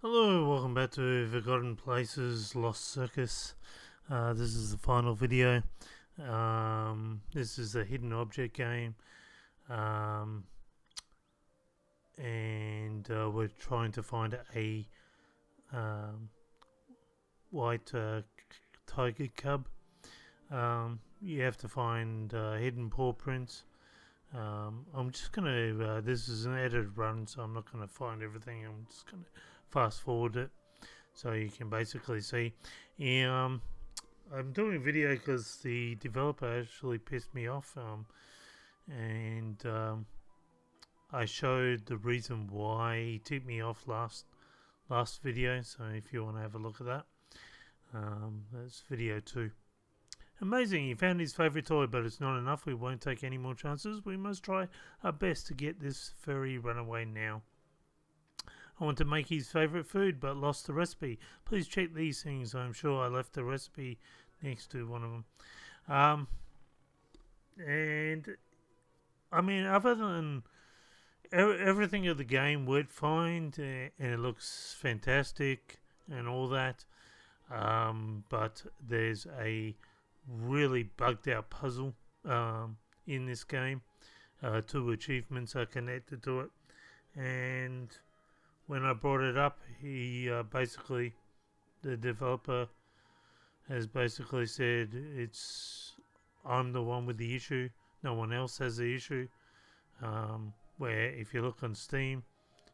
Hello, welcome back to Forgotten Places Lost Circus. This is the final video. This is a hidden object game, um, and we're trying to find a um, white tiger cub. You have to find hidden paw prints. I'm just gonna. This is an edited run, so I'm not gonna find everything. I'm just gonna fast forward it so you can basically see. I'm doing a video because the developer actually pissed me off, and I showed the reason why he tipped me off last video. So if you want to have a look at that, that's video 2. Amazing, he found his favourite toy, but it's not enough. We won't take any more chances. We must try our best to get this furry runaway now. I want to make his favourite food, but lost the recipe. Please check these things. I'm sure I left the recipe next to one of them. And I mean, other than everything of the game worked fine, and it looks fantastic and all that. But there's a really bugged out puzzle in this game. 2 achievements are connected to it, and when I brought it up, the developer has basically said I'm the one with the issue. No one else has the issue. Where if you look on Steam,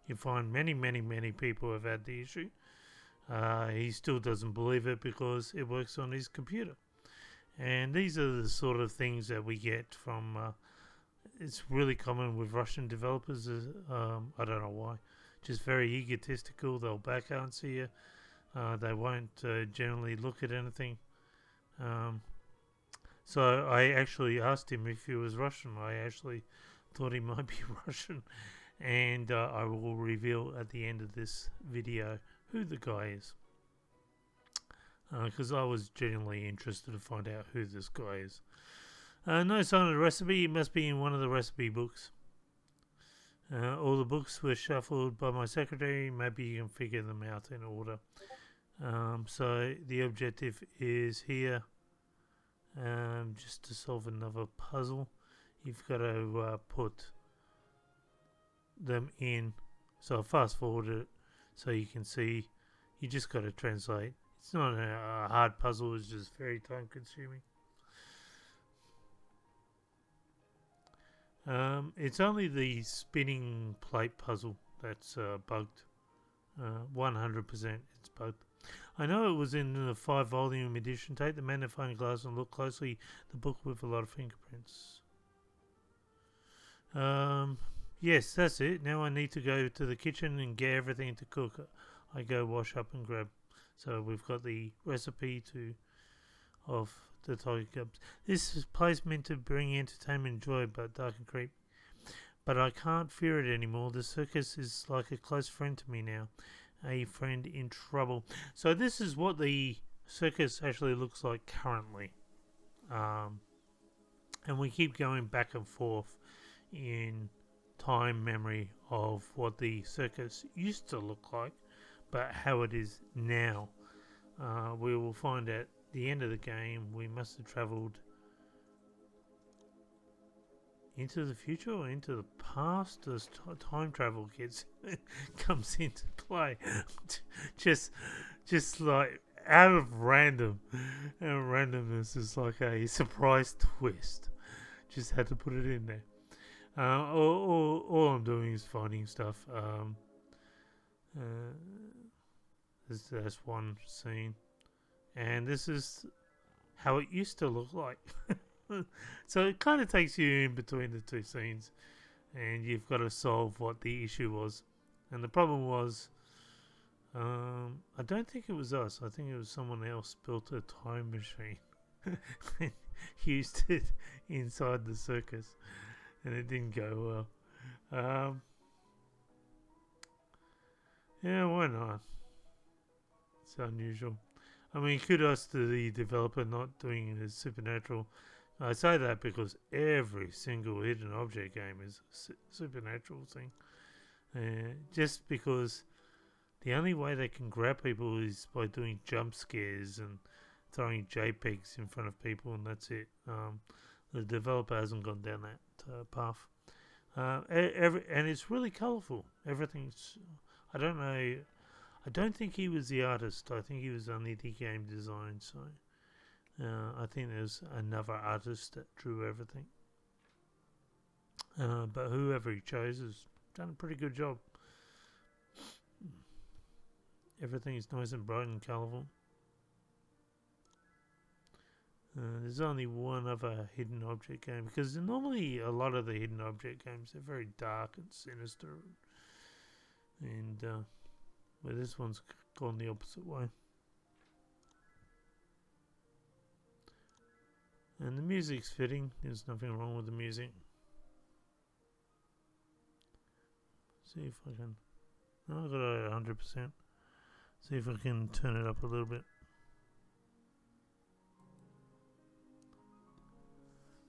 you find many people have had the issue. He still doesn't believe it because it works on his computer. And these are the sort of things that we get from. It's really common with Russian developers. I don't know why. Just very egotistical. They'll back answer you. They won't generally look at anything. So I actually asked him if he was Russian. I actually thought he might be Russian. And I will reveal at the end of this video who the guy is. Because I was genuinely interested to find out who this guy is. No sign of the recipe. It must be in one of the recipe books. All the books were shuffled by my secretary. Maybe you can figure them out in order. So the objective is here, just to solve another puzzle. You've got to put them in. So I'll fast forward it so you can see. You just got to translate. It's not a hard puzzle. It's just very time consuming. It's only the spinning plate puzzle that's bugged. 100% it's bugged. I know it was in the 5-volume edition. Take the magnifying glass and look closely. The book with a lot of fingerprints. Yes, that's it. Now I need to go to the kitchen and get everything to cook. I go wash up and grab. So we've got the recipe of the tiger cubs. This place meant to bring entertainment and joy, but dark and creepy. But I can't fear it anymore. The circus is like a close friend to me now. A friend in trouble. So this is what the circus actually looks like currently. And we keep going back and forth in time memory of what the circus used to look like, but how it is now. We will find at the end of the game we must have travelled into the future or into the past as time travel comes into play. just like out of randomness is like a surprise twist. Just had to put it in there. All I'm doing is finding stuff. That's one scene, and this is how it used to look like. So it kind of takes you in between the 2 scenes, and you've got to solve what the issue was. And the problem was, I don't think it was us. I think it was someone else built a time machine and used it inside the circus, and it didn't go well. Yeah, why not? It's unusual. I mean, kudos to the developer not doing it as supernatural. I say that because every single hidden object game is a supernatural thing. Just because the only way they can grab people is by doing jump scares and throwing JPEGs in front of people, and that's it. The developer hasn't gone down that path. And it's really colourful. Everything's. I don't know. I don't think he was the artist. I think he was only the game design. So I think there's another artist that drew everything. But whoever he chose has done a pretty good job. Everything is nice and bright and colourful. There's only one other hidden object game, because normally a lot of the hidden object games are very dark and sinister, and well, this one's gone the opposite way. And the music's fitting. There's nothing wrong with the music. See if I can. Oh, I got it at 100%. See if I can turn it up a little bit.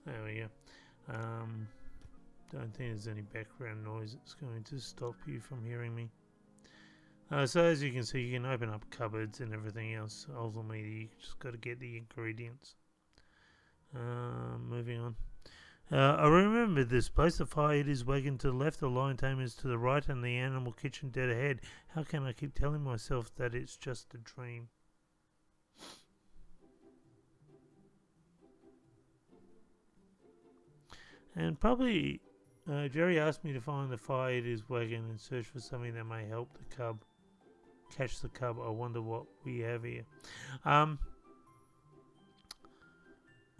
There we go. Don't think there's any background noise that's going to stop you from hearing me. So as you can see, you can open up cupboards and everything else. Ultimately, you just got to get the ingredients. Moving on. I remember this place. The fire eater's wagon to the left, the lion tamer's to the right, and the animal kitchen dead ahead. How can I keep telling myself that it's just a dream? And probably Jerry asked me to find the fire eater's wagon and search for something that may help the cub catch the cub. I wonder what we have here. I'm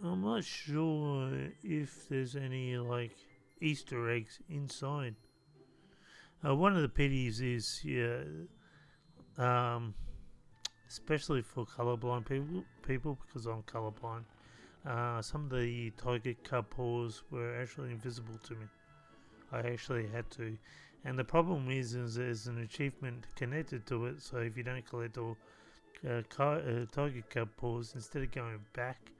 not sure if there's any like Easter eggs inside. One of the pities is, especially for colorblind people, because I'm colorblind. Some of the tiger cub paws were actually invisible to me. I actually had to, and the problem is there's an achievement connected to it. So if you don't collect all tiger cub paws, instead of going back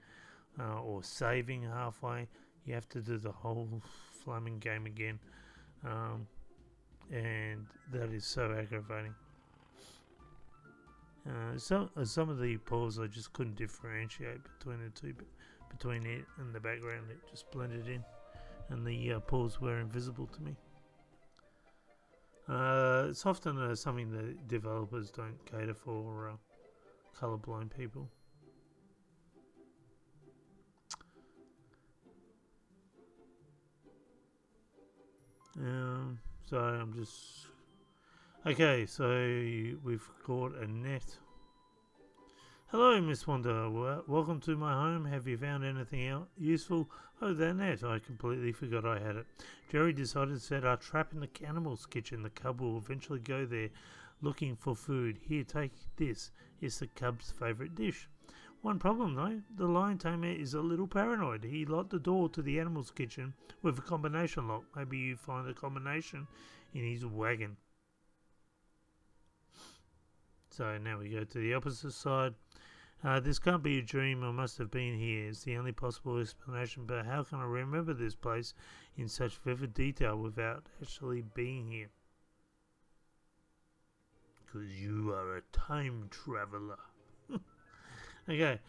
or saving halfway, you have to do the whole flaming game again, and that is so aggravating. Some of the paws I just couldn't differentiate between the two. Between it and the background, it just blended in, and the paws were invisible to me. It's often something that developers don't cater for colorblind people. Sorry, I'm just... Okay, so we've got a net. Hello, Miss Wanda. Welcome to my home. Have you found anything useful? Oh, that net. I completely forgot I had it. Jerry decided to set our trap in the animal's kitchen. The cub will eventually go there looking for food. Here, take this. It's the cub's favourite dish. One problem, though. The lion tamer is a little paranoid. He locked the door to the animal's kitchen with a combination lock. Maybe you find the combination in his wagon. So now we go to the opposite side. This can't be a dream. I must have been here. It's the only possible explanation. But how can I remember this place in such vivid detail without actually being here? Because you are a time traveler. Okay.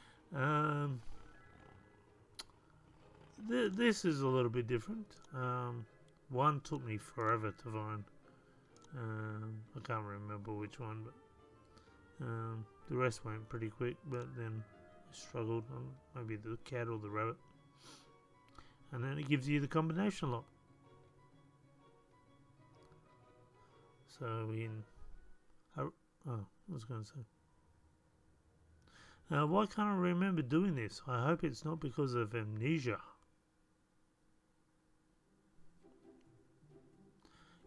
This is a little bit different. One took me forever to find. I can't remember which one, but the rest went pretty quick, but then I struggled on maybe the cat or the rabbit. And then it gives you the combination lock. So I was going to say. Why can't I remember doing this? I hope it's not because of amnesia.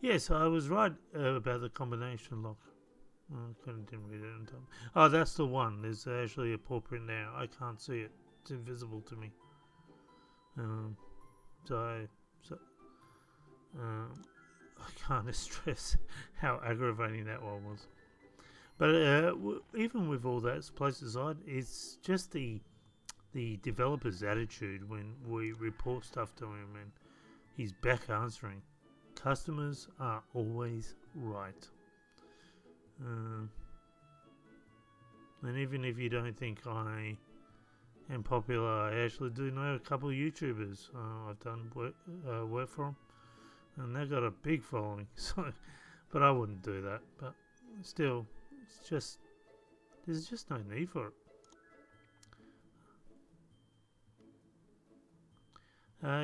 Yes, I was right about the combination lock. I didn't read it in time. Oh, that's the one. There's actually a paw print now. I can't see it. It's invisible to me. I can't stress how aggravating that one was. But even with all that placed aside, it's just the developer's attitude when we report stuff to him and he's back answering. Customers are always right. Uh, and even if you don't think I am popular, I actually do know a couple of YouTubers I've done work for them, and they've got a big following. So, but I wouldn't do that. But still, it's just there's just no need for it.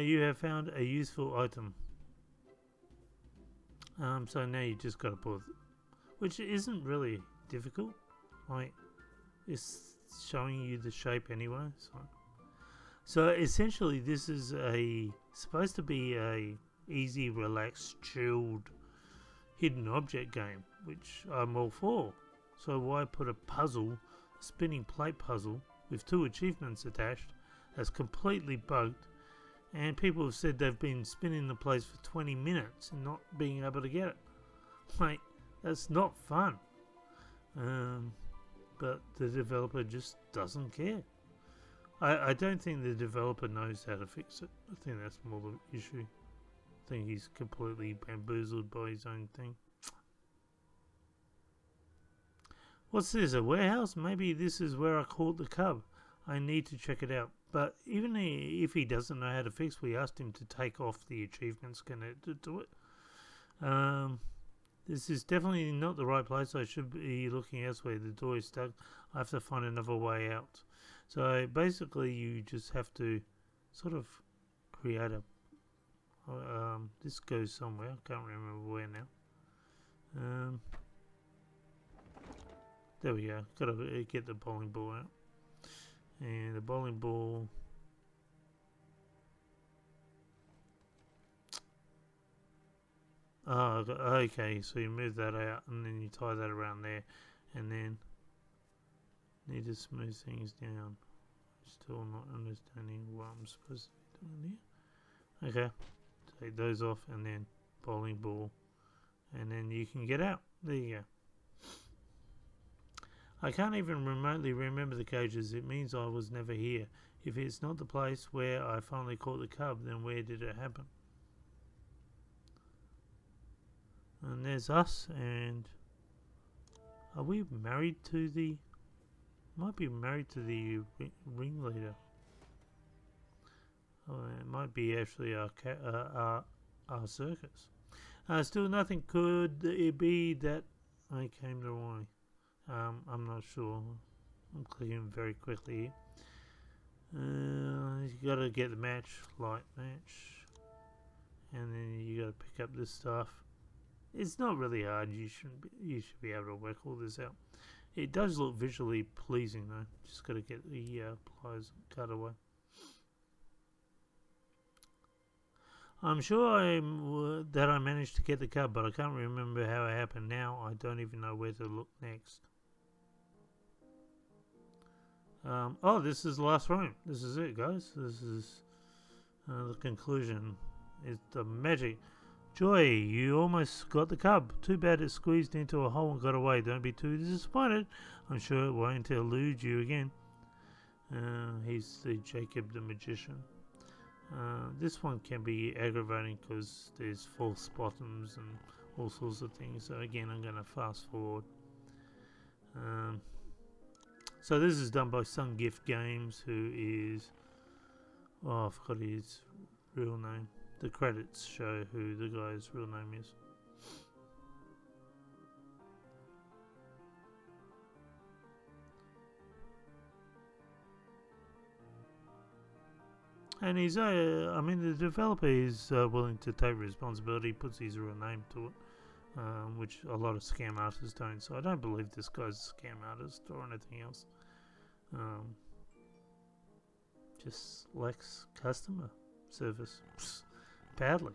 You have found a useful item. So now you just got to put, which isn't really difficult. Like, it's showing you the shape anyway. So essentially, this is supposed to be a easy, relaxed, chilled, hidden object game, which I'm all for. So why put a puzzle, a spinning plate puzzle, with 2 achievements attached, that's completely bugged, and people have said they've been spinning the place for 20 minutes and not being able to get it. Like, that's not fun. But the developer just doesn't care. I don't think the developer knows how to fix it. I think that's more the issue. I think he's completely bamboozled by his own thing. What's this, a warehouse? Maybe this is where I caught the cub. I need to check it out. But even if he doesn't know how to fix, we asked him to take off the achievements connected to it. This is definitely not the right place. I should be looking elsewhere. The door is stuck. I have to find another way out. So basically you just have to sort of create a... this goes somewhere. I can't remember where now. There we go. Got to get the bowling ball out. And the bowling ball... Oh, okay, so you move that out and then you tie that around there, and then need to smooth things down. Still not understanding what I'm supposed to be doing here. Okay, take those off and then bowling ball, and then you can get out. There you go. I can't even remotely remember the cages. It means I was never here. If it's not the place where I finally caught the cub, then where did it happen? And there's us, and are we married to the... Might be married to the ringleader. Oh, it might be actually our circus. Still nothing could it be that I came the wrong way. I'm not sure. I'm clicking very quickly here. You gotta get the light match, and then you gotta pick up this stuff. It's not really hard. You should be able to work all this out. It does look visually pleasing though. Just got to get the pliers cut away. I'm sure that I managed to get the cub, but I can't remember how it happened now. I don't even know where to look next. Oh, this is the last room. This is it, guys. This is the conclusion. It's the magic. Joy, you almost got the cub. Too bad it squeezed into a hole and got away. Don't be too disappointed. I'm sure it won't elude you again. He's the Jacob the Magician. This one can be aggravating because there's false bottoms and all sorts of things. So again, I'm going to fast forward. So this is done by Sun Gift Games, who is... Oh, I forgot his real name. The credits show who the guy's real name is. And he's, I mean, the developer is willing to take responsibility, puts his real name to it, which a lot of scam artists don't. So I don't believe this guy's a scam artist or anything else. Just lacks customer service badly.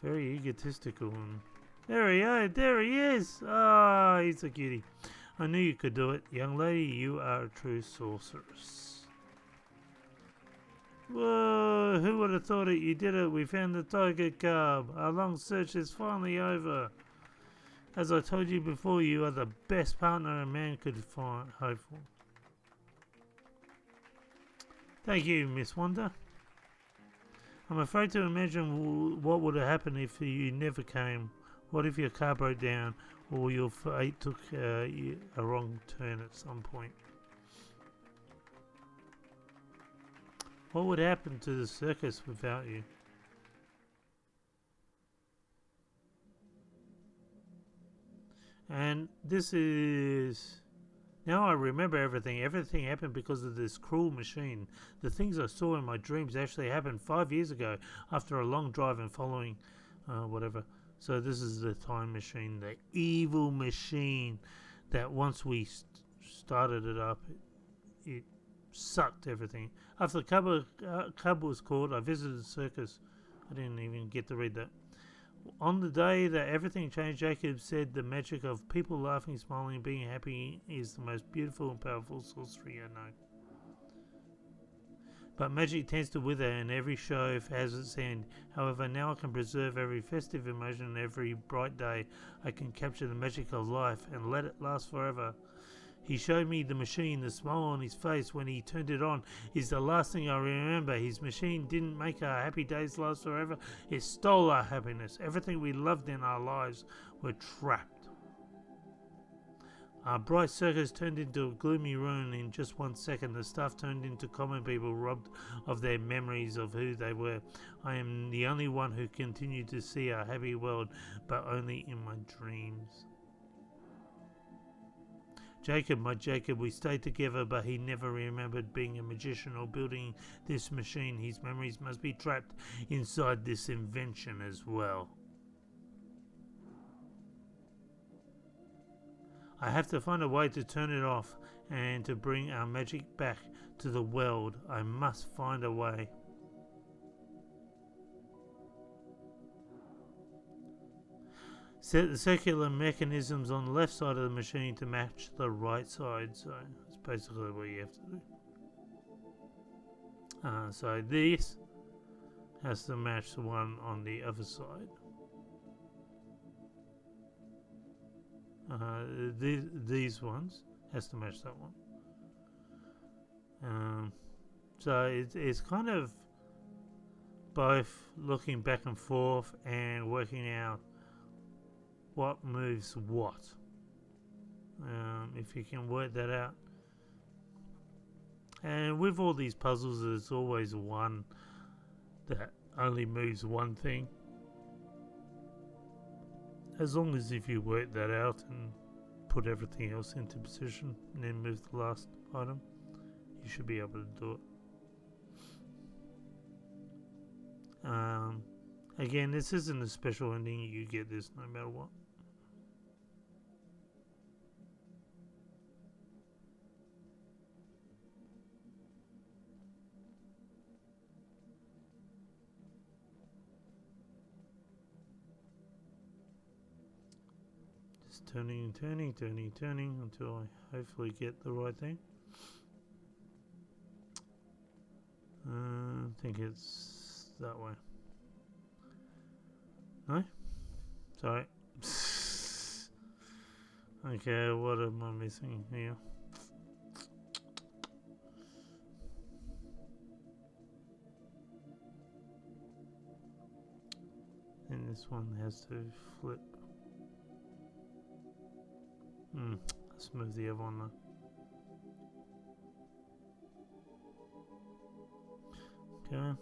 Very egotistical. And there he is. Ah, he's a cutie. I knew you could do it. Young lady, you are a true sorceress. Whoa, who would have thought it? You did it. We found the tiger cub. Our long search is finally over. As I told you before, you are the best partner a man could hope for. Thank you, Miss Wanda. I'm afraid to imagine what would have happened if you never came. What if your car broke down or your fate took a wrong turn at some point? What would happen to the circus without you? And this is... Now I remember everything. Everything happened because of this cruel machine. The things I saw in my dreams actually happened 5 years ago after a long drive and following whatever. So this is the time machine, the evil machine that once we started it up, it sucked everything. After the cub was caught, I visited the circus. I didn't even get to read that. On the day that everything changed, Jacob said the magic of people laughing, smiling, and being happy is the most beautiful and powerful sorcery I know. But magic tends to wither, and every show has its end. However, now I can preserve every festive emotion and every bright day. I can capture the magic of life and let it last forever. He showed me the machine. The smile on his face when he turned it on is the last thing I remember. His machine didn't make our happy days last forever. It stole our happiness. Everything we loved in our lives were trapped. Our bright circus turned into a gloomy ruin in just 1 second. The staff turned into common people, robbed of their memories of who they were. I am the only one who continued to see our happy world, but only in my dreams. Jacob, my Jacob, we stayed together, but he never remembered being a magician or building this machine. His memories must be trapped inside this invention as well. I have to find a way to turn it off and to bring our magic back to the world. I must find a way. Set the circular mechanisms on the left side of the machine to match the right side. So that's basically what you have to do. So this has to match the one on the other side. These ones has to match that one. So it's kind of both looking back and forth and working out what moves what. If you can work that out. And with all these puzzles, there's always one that only moves one thing. As long as if you work that out and put everything else into position and then move the last item, you should be able to do it. Again, this isn't a special ending. You get this no matter what. Turning and turning, turning, turning until I hopefully get the right thing. I think it's that way. No? Sorry. Okay, what am I missing here? And this one has to flip. Let's move the other one now. Okay.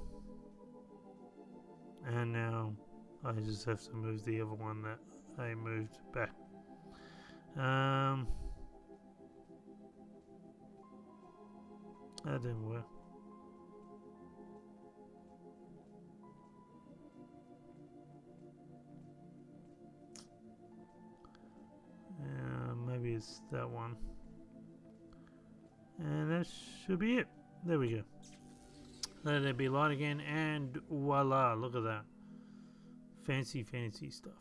And now I just have to move the other one that I moved back. That didn't work. Maybe it's that one. And that should be it. There we go. Let it be light again, and voila, look at that. Fancy, fancy stuff.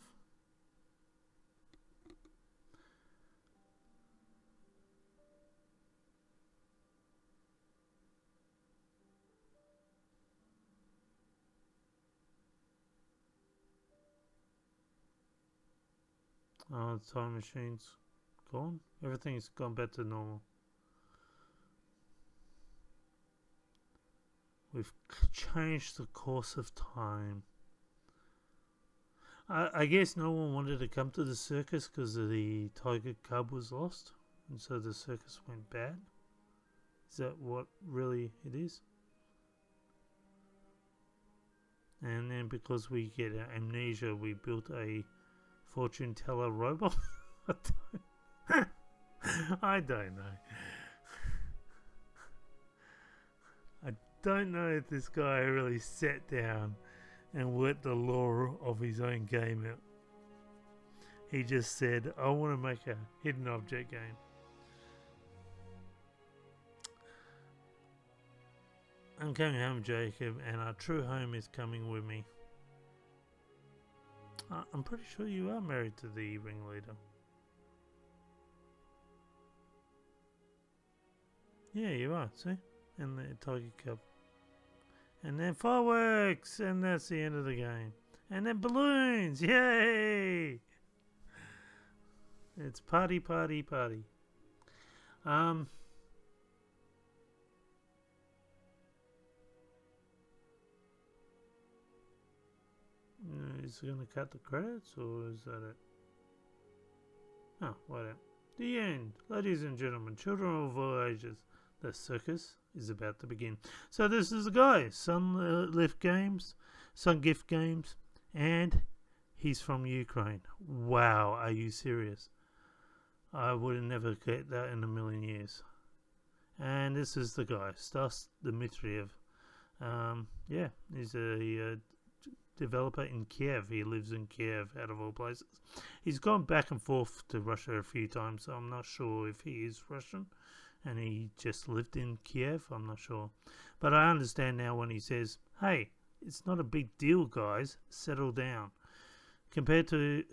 Oh, the time machine's gone. Everything's gone back to normal. We've changed the course of time. I guess no one wanted to come to the circus because the tiger cub was lost, and so the circus went bad. Is that what really it is? And then because we get amnesia, we built a fortune teller robot. I don't know. I don't know if this guy really sat down and worked the law of his own game out. He just said, I want to make a hidden object game. I'm coming home, Jacob, and our true home is coming with me. I'm pretty sure you are married to the ringleader. Yeah, you are, see? And the tiger cub. And then fireworks! And that's the end of the game. And then balloons! Yay! It's party, party, party. Is it going to cut the credits, or is that it? Oh, whatever. The end. Ladies and gentlemen, children of all ages, the circus is about to begin. So this is the guy, Sun Lift Games, Sun Gift Games, and he's from Ukraine. Wow, are you serious? I would have never get that in a million years. And this is the guy, Stas Dmitriev. Yeah, he's a developer in Kiev. He lives in Kiev, out of all places. He's gone back and forth to Russia a few times, so I'm not sure if he is Russian and he just lived in Kiev. I'm not sure. But I understand now when he says, hey, it's not a big deal, guys. Settle down. Compared to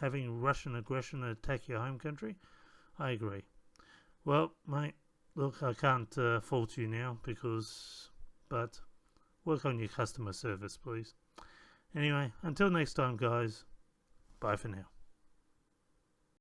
having Russian aggression attack your home country, I agree. Well, mate, look, I can't fault you now but work on your customer service, please. Anyway, until next time, guys. Bye for now.